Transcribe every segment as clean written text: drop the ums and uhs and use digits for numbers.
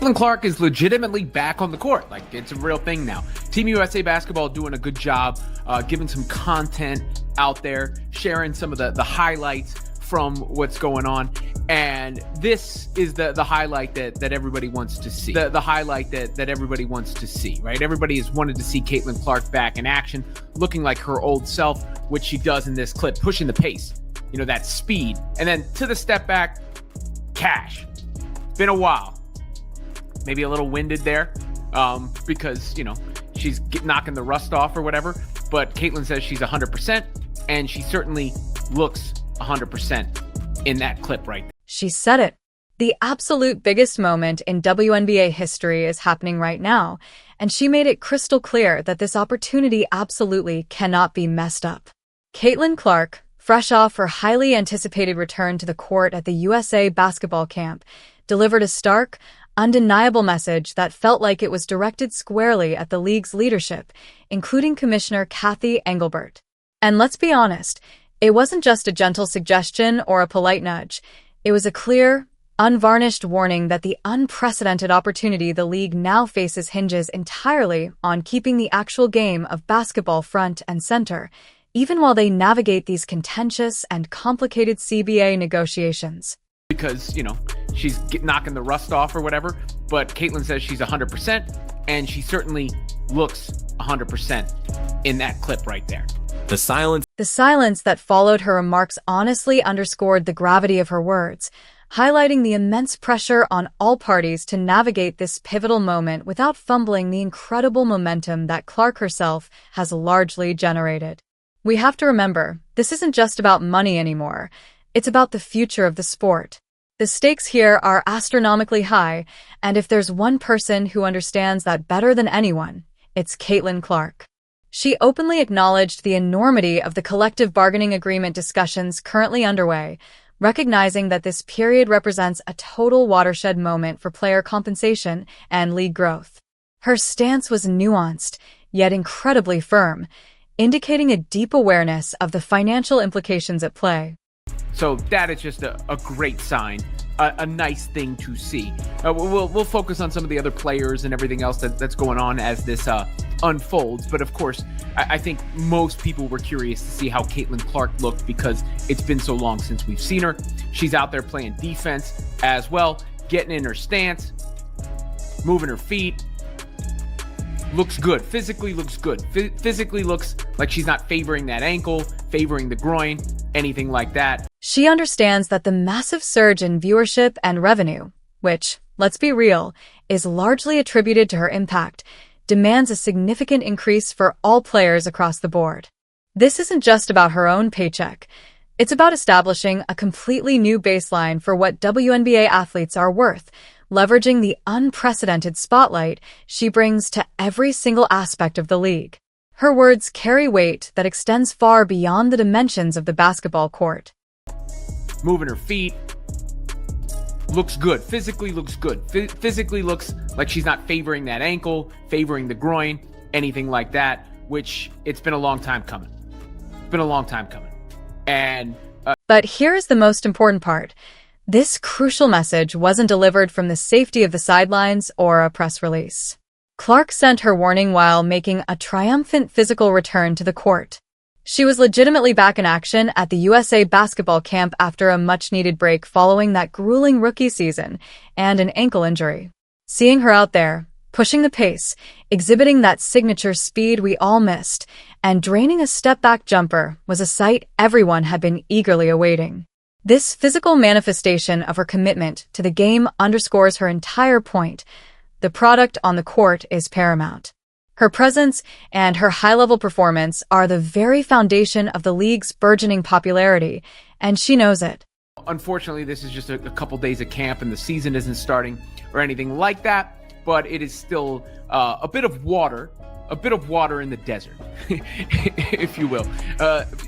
Caitlin Clark is legitimately back on the court. Like, it's a real thing now. Team USA basketball doing a good job, giving some content out there, sharing some of the highlights from what's going on. And this is the highlight that everybody wants to see. The highlight that everybody wants to see, right? Everybody has wanted to see Caitlin Clark back in action, looking like her old self, which she does in this clip, pushing the pace, you know, that speed. And then to the step back, cash. Been a while. Maybe a little winded there because, you know, she's knocking the rust off or whatever. But Caitlin says she's 100%, and she certainly looks 100% in that clip right there. She said it. The absolute biggest moment in WNBA history is happening right now, and she made it crystal clear that this opportunity absolutely cannot be messed up. Caitlin Clark, fresh off her highly anticipated return to the court at the USA basketball camp, delivered a stark, undeniable message that felt like it was directed squarely at the league's leadership, including Commissioner Cathy Engelbert. And let's be honest, it wasn't just a gentle suggestion or a polite nudge. It was a clear, unvarnished warning that the unprecedented opportunity the league now faces hinges entirely on keeping the actual game of basketball front and center, even while they navigate these contentious and complicated CBA negotiations. Because, you know, she's knocking the rust off or whatever, but Caitlin says she's 100%, and she certainly looks 100% in that clip right there. The silence that followed her remarks honestly underscored the gravity of her words, highlighting the immense pressure on all parties to navigate this pivotal moment without fumbling the incredible momentum that Clark herself has largely generated. We have to remember, this isn't just about money anymore. It's about the future of the sport. The stakes here are astronomically high, and if there's one person who understands that better than anyone, it's Caitlin Clark. She openly acknowledged the enormity of the collective bargaining agreement discussions currently underway, recognizing that this period represents a total watershed moment for player compensation and league growth. Her stance was nuanced, yet incredibly firm, indicating a deep awareness of the financial implications at play. So that is just a great sign, a nice thing to see. We'll focus on some of the other players and everything else that's going on as this unfolds. But of course, I think most people were curious to see how Caitlin Clark looked because it's been so long since we've seen her. She's out there playing defense as well, getting in her stance, moving her feet. Looks good. Physically looks good. Physically looks like she's not favoring that ankle, favoring the groin, anything like that. She understands that the massive surge in viewership and revenue, which, let's be real, is largely attributed to her impact, demands a significant increase for all players across the board. This isn't just about her own paycheck. It's about establishing a completely new baseline for what WNBA athletes are worth, leveraging the unprecedented spotlight she brings to every single aspect of the league. Her words carry weight that extends far beyond the dimensions of the basketball court. Moving her feet. Looks good. Physically looks good. Physically looks like she's not favoring that ankle, favoring the groin, anything like that, which it's been a long time coming. It's been a long time coming. And But here's the most important part. This crucial message wasn't delivered from the safety of the sidelines or a press release. Clark sent her warning while making a triumphant physical return to the court. She was legitimately back in action at the USA basketball camp after a much-needed break following that grueling rookie season and an ankle injury. Seeing her out there, pushing the pace, exhibiting that signature speed we all missed, and draining a step-back jumper was a sight everyone had been eagerly awaiting. This physical manifestation of her commitment to the game underscores her entire point. The product on the court is paramount. Her presence and her high-level performance are the very foundation of the league's burgeoning popularity, and she knows it. Unfortunately, this is just a couple days of camp and the season isn't starting or anything like that, but it is still a bit of water in the desert, if you will.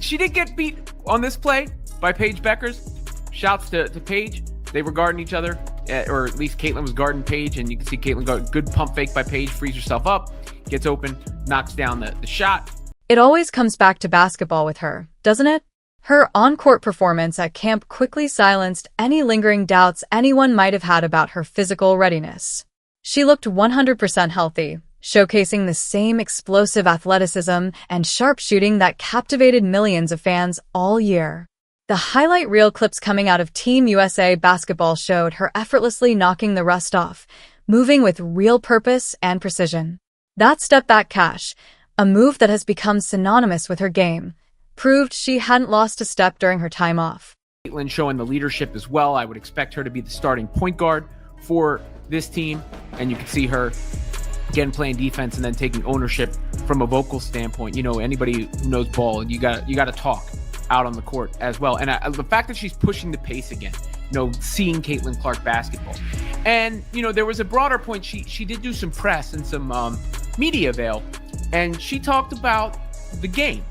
She did get beat on this play by Paige Beckers. Shouts to Paige. They were guarding each other, or at least Caitlin was guarding Paige, and you can see Caitlin got a good pump fake by Paige, frees herself up, gets open, knocks down the shot. It always comes back to basketball with her, doesn't it? Her on-court performance at camp quickly silenced any lingering doubts anyone might have had about her physical readiness. She looked 100% healthy, showcasing the same explosive athleticism and sharp shooting that captivated millions of fans all year. The highlight reel clips coming out of Team USA basketball showed her effortlessly knocking the rust off, moving with real purpose and precision. That step-back cash, a move that has become synonymous with her game, proved she hadn't lost a step during her time off. Caitlin showing the leadership as well. I would expect her to be the starting point guard for this team, and you can see her again playing defense and then taking ownership from a vocal standpoint. You know, anybody who knows ball, you got to talk out on the court as well. And the fact that she's pushing the pace again, you know, seeing Caitlin Clark basketball. And, you know, there was a broader point. She did do some press and some media avail, and she talked about the game.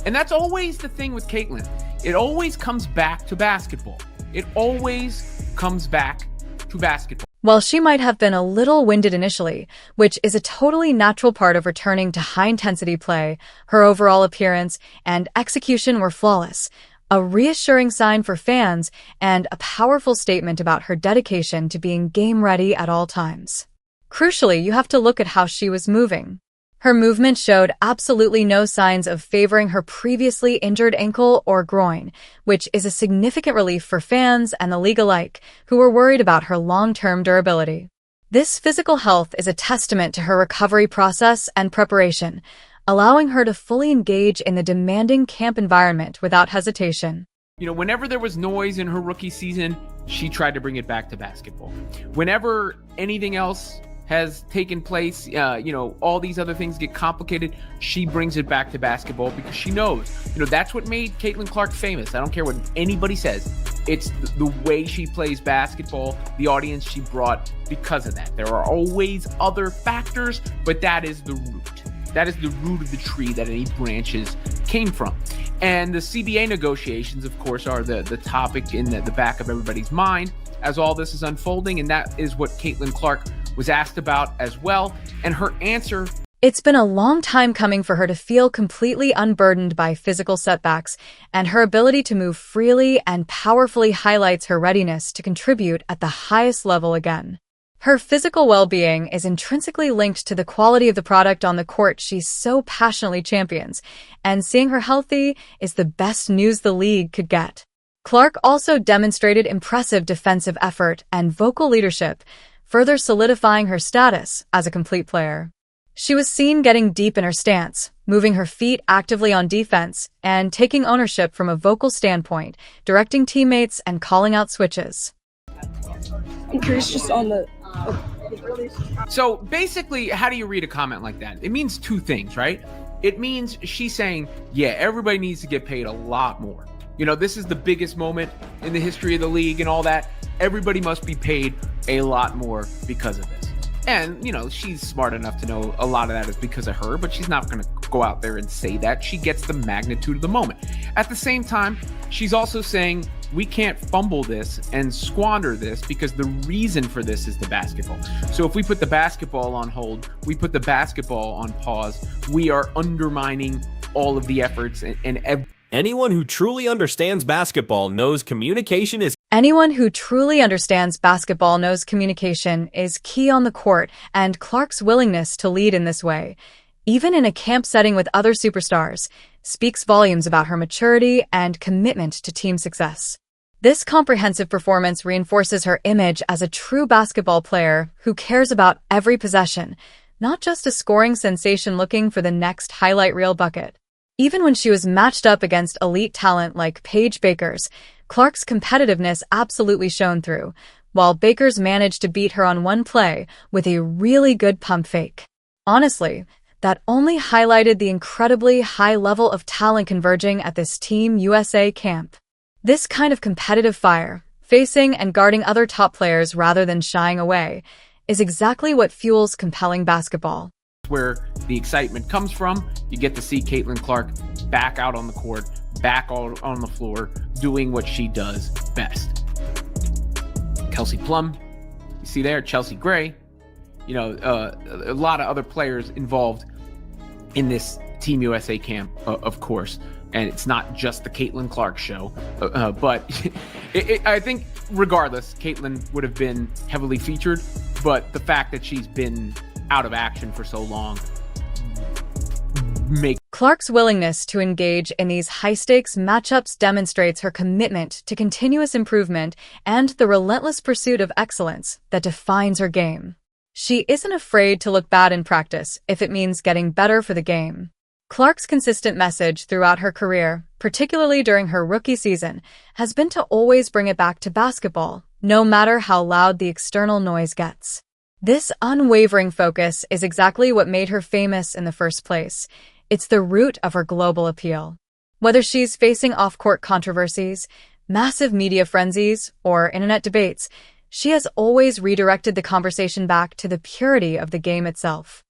And that's always the thing with Caitlin. It always comes back to basketball. It always comes back to basketball. While she might have been a little winded initially, which is a totally natural part of returning to high-intensity play, her overall appearance and execution were flawless, a reassuring sign for fans and a powerful statement about her dedication to being game-ready at all times. Crucially, you have to look at how she was moving. Her movement showed absolutely no signs of favoring her previously injured ankle or groin, which is a significant relief for fans and the league alike, who were worried about her long-term durability. This physical health is a testament to her recovery process and preparation, allowing her to fully engage in the demanding camp environment without hesitation. You know, whenever there was noise in her rookie season, she tried to bring it back to basketball. Whenever anything else has taken place, you know, all these other things get complicated, she brings it back to basketball because she knows, you know, that's what made Caitlin Clark famous. I don't care what anybody says. It's the way she plays basketball, the audience she brought because of that. There are always other factors, but that is the root. That is the root of the tree that any branches came from. And the CBA negotiations, of course, are the topic in the back of everybody's mind as all this is unfolding. And that is what Caitlin Clark was asked about as well. And her answer: it's been a long time coming for her to feel completely unburdened by physical setbacks, and her ability to move freely and powerfully highlights her readiness to contribute at the highest level again. Her physical well-being is intrinsically linked to the quality of the product on the court she so passionately champions, and seeing her healthy is the best news the league could get. Clark also demonstrated impressive defensive effort and vocal leadership, further solidifying her status as a complete player. She was seen getting deep in her stance, moving her feet actively on defense, and taking ownership from a vocal standpoint, directing teammates and calling out switches. I'm curious just on the... So basically, how do you read a comment like that? It means two things, right? It means she's saying, yeah, everybody needs to get paid a lot more. You know, this is the biggest moment in the history of the league and all that. Everybody must be paid a lot more because of this. And, you know, she's smart enough to know a lot of that is because of her, but she's not going to go out there and say that. She gets the magnitude of the moment. At the same time, she's also saying we can't fumble this and squander this because the reason for this is the basketball. So if we put the basketball on hold, we put the basketball on pause, we are undermining all of the efforts and Anyone who truly understands basketball knows communication is key on the court, and Clark's willingness to lead in this way, even in a camp setting with other superstars, speaks volumes about her maturity and commitment to team success. This comprehensive performance reinforces her image as a true basketball player who cares about every possession, not just a scoring sensation looking for the next highlight reel bucket. Even when she was matched up against elite talent like Paige Bueckers, Clark's competitiveness absolutely shone through, while Bueckers managed to beat her on one play with a really good pump fake. Honestly, that only highlighted the incredibly high level of talent converging at this Team USA camp. This kind of competitive fire, facing and guarding other top players rather than shying away, is exactly what fuels compelling basketball. Where the excitement comes from. You get to see Caitlin Clark back out on the court, back out on the floor, doing what she does best. Kelsey Plum, you see there, Chelsea Gray, you know, a lot of other players involved in this Team USA camp, of course. And it's not just the Caitlin Clark show, but I think regardless, Caitlin would have been heavily featured but the fact that she's been out of action for so long makes Clark's willingness to engage in these high-stakes matchups demonstrates her commitment to continuous improvement and the relentless pursuit of excellence that defines her game. She isn't afraid to look bad in practice if it means getting better for the game. Clark's consistent message throughout her career, particularly during her rookie season, has been to always bring it back to basketball, no matter how loud the external noise gets. This unwavering focus is exactly what made her famous in the first place. It's the root of her global appeal. Whether she's facing off-court controversies, massive media frenzies, or internet debates, she has always redirected the conversation back to the purity of the game itself.